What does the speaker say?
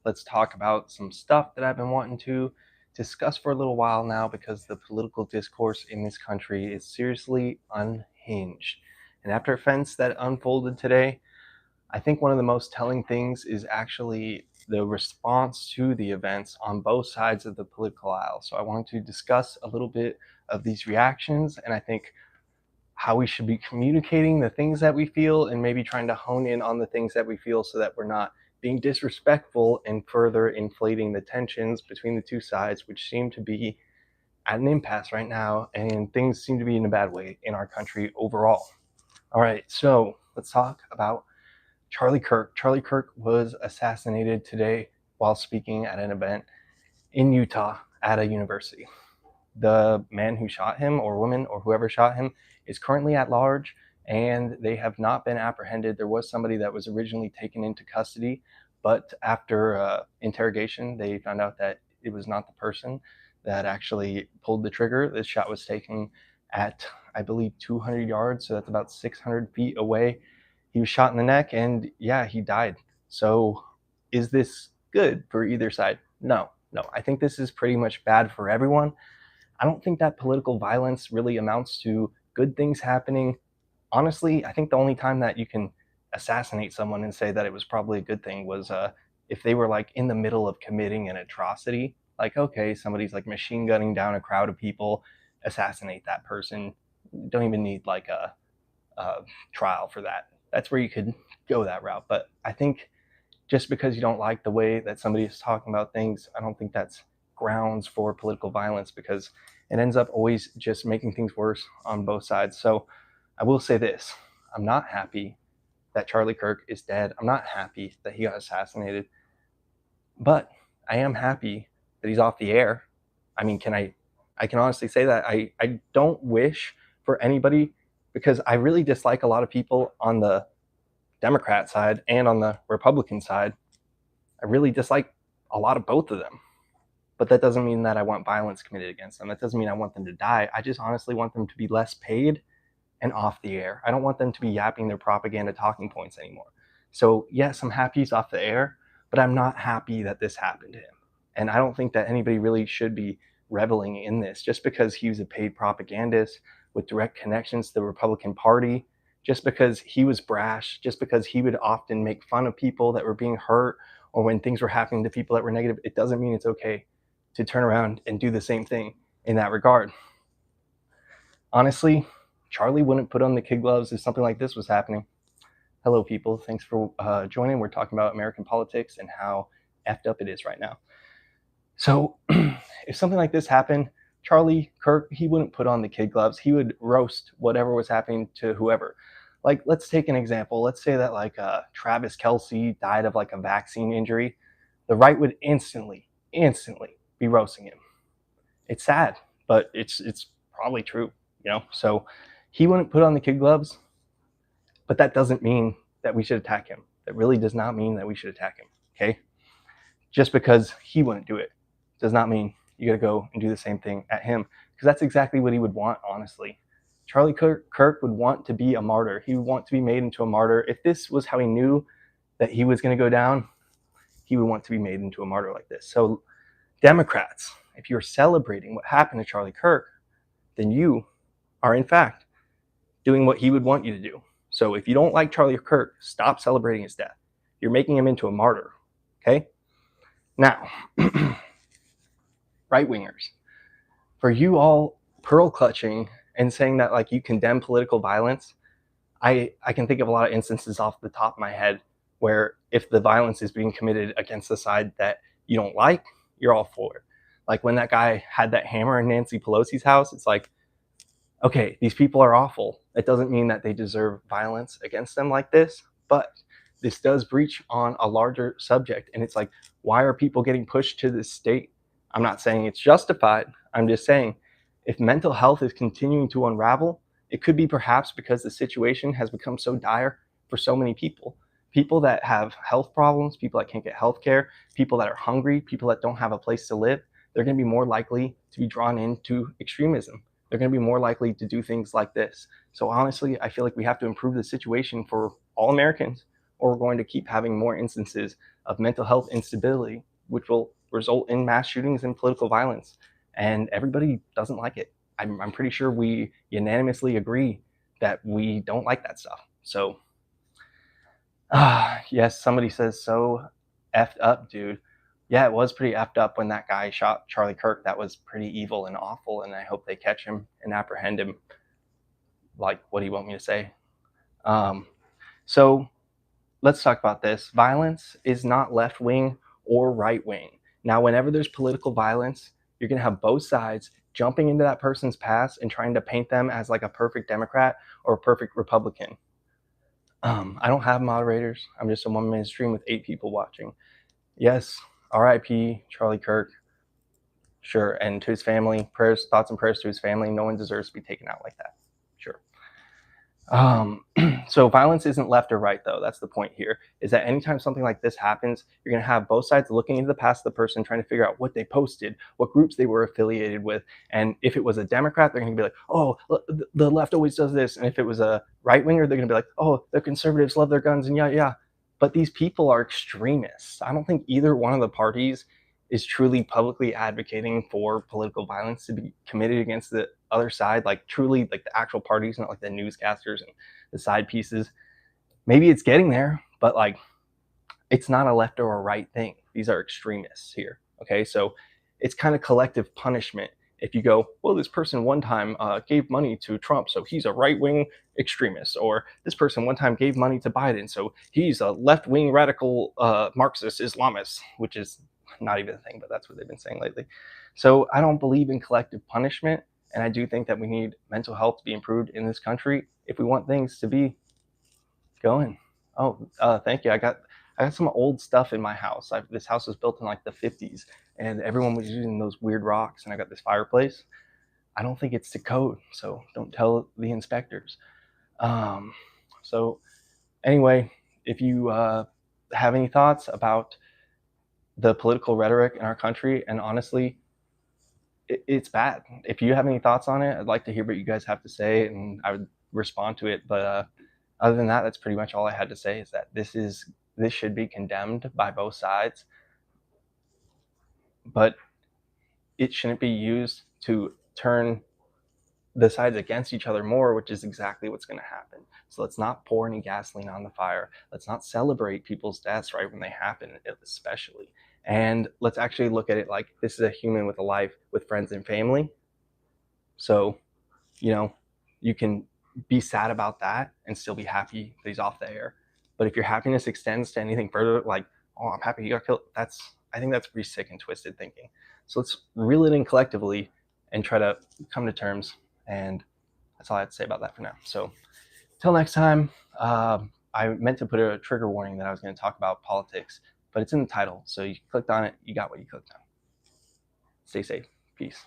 let's talk about some stuff that I've been wanting to discuss for a little while now because the political discourse in this country is seriously unhinged. And after events that unfolded today, I think one of the most telling things is actually the response to the events on both sides of the political aisle. So I want to discuss a little bit of these reactions, and I think how we should be communicating the things that we feel and maybe trying to hone in on the things that we feel so that we're not being disrespectful and further inflating the tensions between the two sides, which seem to be at an impasse right now, and things seem to be in a bad way in our country overall. All right, so let's talk about Charlie Kirk. Charlie Kirk was assassinated today while speaking at an event in Utah at a university. The man who shot him, or woman, or whoever shot him, is currently at large, and they have not been apprehended. There was somebody that was originally taken into custody, but after interrogation, they found out that it was not the person that actually pulled the trigger. This shot was taken at, I believe, 200 yards, so that's about 600 feet away. He was shot in the neck, and yeah, he died. So is this good for either side? No, no. I think this is pretty much bad for everyone. I don't think that political violence really amounts to good things happening. Honestly, I think the only time that you can assassinate someone and say that it was probably a good thing was if they were like in the middle of committing an atrocity. Like, okay, somebody's like machine gunning down a crowd of people, assassinate that person. Don't even need like a trial for that. That's where you could go that route. But I think just because you don't like the way that somebody is talking about things, I don't think that's grounds for political violence, because it ends up always just making things worse on both sides. So I will say this: I'm not happy that Charlie Kirk is dead. I'm not happy that he got assassinated, but I am happy that he's off the air. I mean, I can honestly say that I don't wish for anybody, because I really dislike a lot of people on the Democrat side and on the Republican side. I really dislike a lot of both of them. But that doesn't mean that I want violence committed against them. That doesn't mean I want them to die. I just honestly want them to be less paid and off the air. I don't want them to be yapping their propaganda talking points anymore. So yes, I'm happy he's off the air, but I'm not happy that this happened to him. And I don't think that anybody really should be reveling in this just because he was a paid propagandist with direct connections to the Republican Party, just because he was brash, just because he would often make fun of people that were being hurt or when things were happening to people that were negative. It doesn't mean it's okay to turn around and do the same thing in that regard. Honestly, Charlie wouldn't put on the kid gloves if something like this was happening. Hello, people. Thanks for joining. We're talking about American politics and how effed up it is right now. So, if something like this happened, Charlie Kirk, he wouldn't put on the kid gloves. He would roast whatever was happening to whoever. Like, let's take an example. Let's say that like Travis Kelce died of like a vaccine injury. The right would instantly be roasting him. It's sad, but it's probably true, you know. So he wouldn't put on the kid gloves, but that doesn't mean that we should attack him. That really does not mean that we should attack him. Okay, just because he wouldn't do it does not mean you got to go and do the same thing at him, because that's exactly what he would want. Honestly, Charlie Kirk would want to be a martyr. He would want to be made into a martyr. If this was how he knew that he was going to go down, he would want to be made into a martyr like this. So Democrats, if you're celebrating what happened to Charlie Kirk, then you are in fact doing what he would want you to do. So if you don't like Charlie Kirk, stop celebrating his death. You're making him into a martyr. Okay? Now, right wingers, for you all pearl clutching and saying that like you condemn political violence, I can think of a lot of instances off the top of my head where if the violence is being committed against the side that you don't like, you're all for it. Like when that guy had that hammer in Nancy Pelosi's house, it's like, okay, these people are awful. It doesn't mean that they deserve violence against them like this, but this does breach on a larger subject. And it's like, why are people getting pushed to this state? I'm not saying it's justified. I'm just saying if mental health is continuing to unravel, it could be perhaps because the situation has become so dire for so many people. People that have health problems, people that can't get health care, people that are hungry, people that don't have a place to live, they're going to be more likely to be drawn into extremism. They're going to be more likely to do things like this. So honestly, I feel like we have to improve the situation for all Americans, or we're going to keep having more instances of mental health instability, which will result in mass shootings and political violence. And everybody doesn't like it. I'm pretty sure we unanimously agree that we don't like that stuff. So, yes, somebody says so effed up, dude. Yeah, it was pretty effed up when that guy shot Charlie Kirk. That was pretty evil and awful, and I hope they catch him and apprehend him. Like, what do you want me to say? Um, so let's talk about this. Violence is not left wing or right wing. Now, whenever there's political violence, you're going to have both sides jumping into that person's past and trying to paint them as like a perfect Democrat or a perfect Republican. I don't have moderators. I'm just a 1 minute stream with 8 people watching. Yes, RIP Charlie Kirk. Sure. And to his family, prayers, thoughts and prayers to his family. No one deserves to be taken out like that. Sure. So violence isn't left or right, though. That's the point here, is that anytime something like this happens, you're going to have both sides looking into the past of the person, trying to figure out what they posted, what groups they were affiliated with. And if it was a Democrat, they're going to be like, oh, the left always does this. And if it was a right winger, they're going to be like, oh, the conservatives love their guns and yeah. But these people are extremists. I don't think either one of the parties is truly publicly advocating for political violence to be committed against the other side, like truly like the actual parties, not like the newscasters and the side pieces. Maybe it's getting there, but like it's not a left or a right thing. These are extremists here. Okay, so it's kind of collective punishment. If you go, well, this person one time gave money to Trump, so he's a right wing extremist, or this person one time gave money to Biden, so he's a left wing radical Marxist Islamist, which is not even a thing, but that's what they've been saying lately. So I don't believe in collective punishment, and I do think that we need mental health to be improved in this country if we want things to be going. Oh, thank you. I got some old stuff in my house. This house was built in like the 50s, and everyone was using those weird rocks. And I got this fireplace. I don't think it's to code, so don't tell the inspectors. Um, so anyway, if you have any thoughts about the political rhetoric in our country, and honestly, it's bad. If you have any thoughts on it, I'd like to hear what you guys have to say, and I would respond to it. But other than that, that's pretty much all I had to say. Is that this should be condemned by both sides, but it shouldn't be used to turn the sides against each other more, which is exactly what's going to happen. So let's not pour any gasoline on the fire. Let's not celebrate people's deaths right when they happen, especially. And let's actually look at it like this is a human with a life, with friends and family. So, you know, you can be sad about that and still be happy that he's off the air. But if your happiness extends to anything further, like, oh, I'm happy he got killed, I think that's pretty sick and twisted thinking. So let's reel it in collectively and try to come to terms. And that's all I have to say about that for now. So till next time, I meant to put a trigger warning that I was going to talk about politics, but it's in the title. So you clicked on it, you got what you clicked on. Stay safe. Peace.